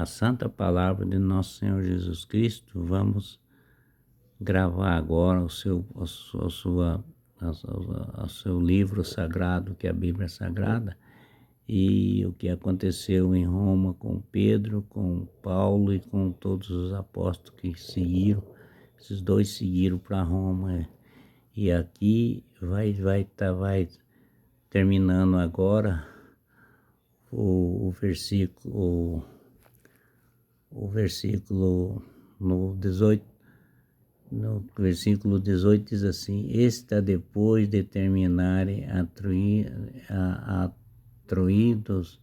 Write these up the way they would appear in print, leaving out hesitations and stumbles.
a santa palavra de nosso Senhor Jesus Cristo. Vamos gravar agora o seu livro sagrado, que é a Bíblia Sagrada, e o que aconteceu em Roma com Pedro, com Paulo e com todos os apóstolos que seguiram. Esses dois seguiram para Roma, e aqui vai terminando agora o versículo no 18. No versículo 18 diz assim: está depois de terminarem atroídos,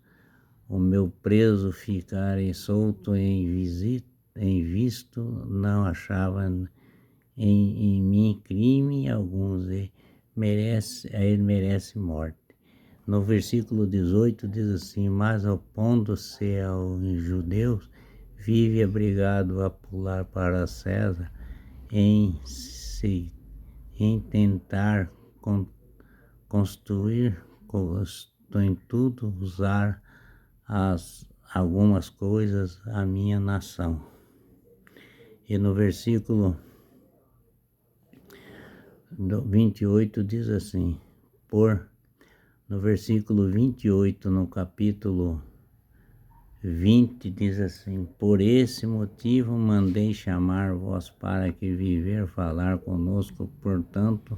o meu preso ficarem solto em visto, não achava em mim crime alguns, e ele merece morte. No versículo 18 diz assim: mas opondo-se aos judeus, vive obrigado a pular para César, em tentar construir em tudo, usar algumas coisas a minha nação. E no versículo 28 diz assim, no versículo 28, no capítulo 20, diz assim: por esse motivo mandei chamar-vos para que viver falar conosco, portanto,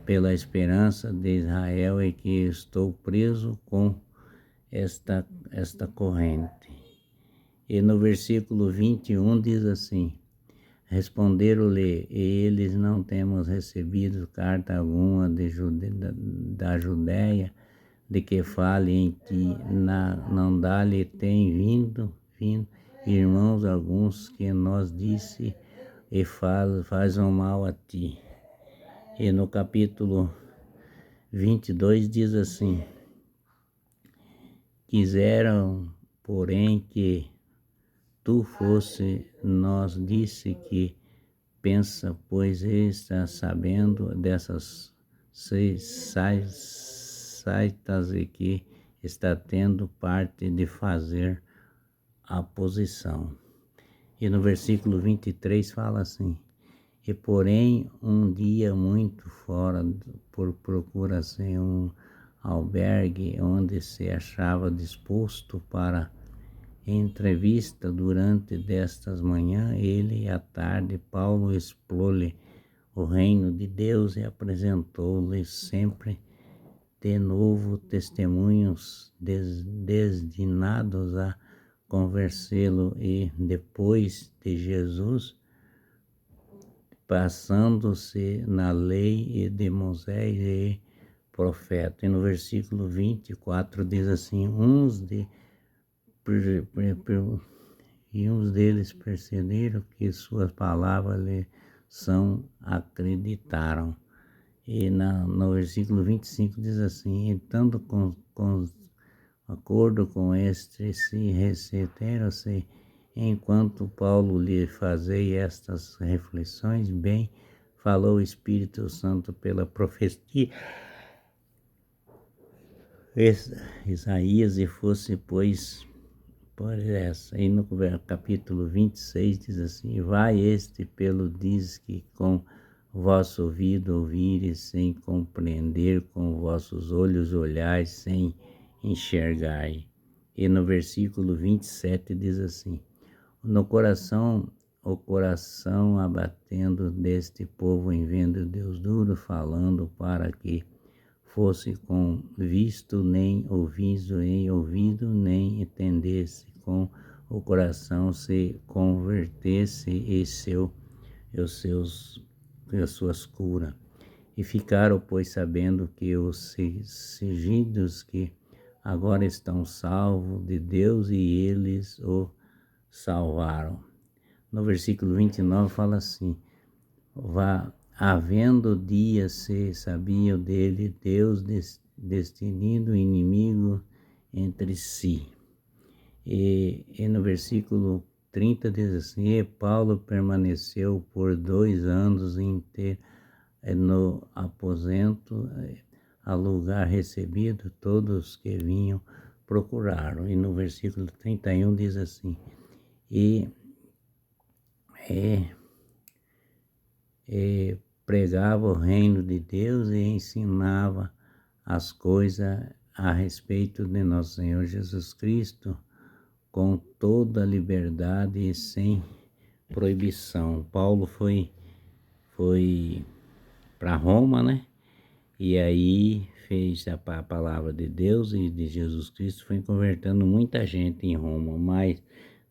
pela esperança de Israel, e que estou preso com esta corrente. E no versículo 21 diz assim: responderam-lhe eles: não temos recebido carta alguma da Judeia de que fale em ti, não dá-lhe tem vindo irmãos alguns que nos disse e fazem mal a ti. E no capítulo 22 diz assim: quiseram, porém, que tu fosse, nos disse que pensa, pois está sabendo dessas saitas e que está tendo parte de fazer a posição. E no versículo 23 fala assim: e porém um dia muito fora, procura-se um albergue onde se achava disposto para entrevista. Durante destas manhãs, ele e à tarde, Paulo expôs-lhe o reino de Deus e apresentou-lhe sempre de novo testemunhos destinados a convencê-lo, e depois de Jesus, passando-se na lei e de Moisés e profeta. E no versículo 24 diz assim: uns deles perceberam que suas palavras lhe acreditaram. E no versículo 25 diz assim: entanto, com acordo com este, se receberam-se, enquanto Paulo lhe fazia estas reflexões, bem falou o Espírito Santo pela profecia Isaías, e fosse, pois, por essa. E no capítulo 26 diz assim: vai este pelo diz que com vosso ouvido ouvires, sem compreender, com vossos olhos olhais, sem enxergar. E no versículo 27 diz assim: o coração abatendo deste povo, em vendo Deus duro, falando para que fosse com visto, nem ouvido, nem entendesse, com o coração se convertesse e as suas curas. E ficaram, pois, sabendo que os cingidos que agora estão salvos de Deus, e eles o salvaram. No versículo 29 fala assim: havendo dias se sabiam dele, Deus destinando inimigo entre si. E no versículo 30 diz assim: e Paulo permaneceu por 2 anos inteiros no aposento, a lugar recebido, todos que vinham procuraram. E no versículo 31 diz assim: e é, pregava o reino de Deus e ensinava as coisas a respeito de nosso Senhor Jesus Cristo com toda a liberdade e sem proibição. Paulo foi para Roma, né? E aí fez a palavra de Deus e de Jesus Cristo, foi convertendo muita gente em Roma, mas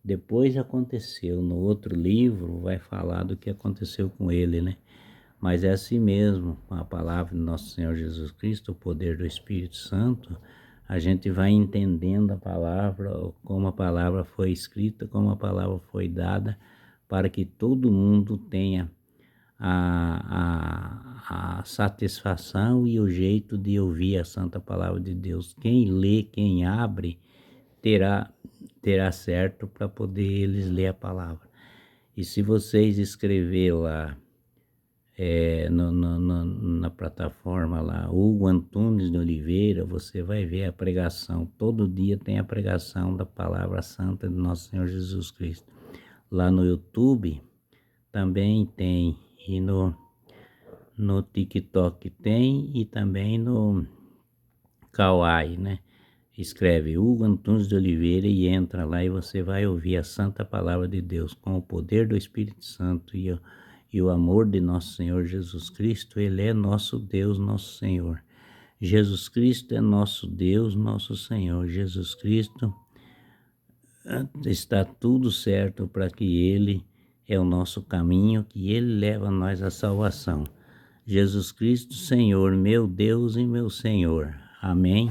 depois aconteceu, no outro livro vai falar do que aconteceu com ele, né? Mas é assim mesmo, com a palavra de nosso Senhor Jesus Cristo, o poder do Espírito Santo, a gente vai entendendo a palavra, como a palavra foi escrita, como a palavra foi dada, para que todo mundo tenha a satisfação e o jeito de ouvir a santa palavra de Deus. Quem lê, quem abre, terá certo para poder eles ler a palavra. E se vocês escrever lá na plataforma lá, Hugo Antunes de Oliveira, você vai ver a pregação. Todo dia tem a pregação da palavra santa de nosso Senhor Jesus Cristo. Lá no YouTube também tem, e no TikTok tem, e também no Kawai, né? Escreve Hugo Antunes de Oliveira e entra lá e você vai ouvir a santa palavra de Deus com o poder do Espírito Santo e o amor de nosso Senhor Jesus Cristo. Ele é nosso Deus, nosso Senhor. Jesus Cristo é nosso Deus, nosso Senhor. Jesus Cristo está tudo certo para que Ele é o nosso caminho, que Ele leva a nós à salvação. Jesus Cristo, Senhor, meu Deus e meu Senhor. Amém.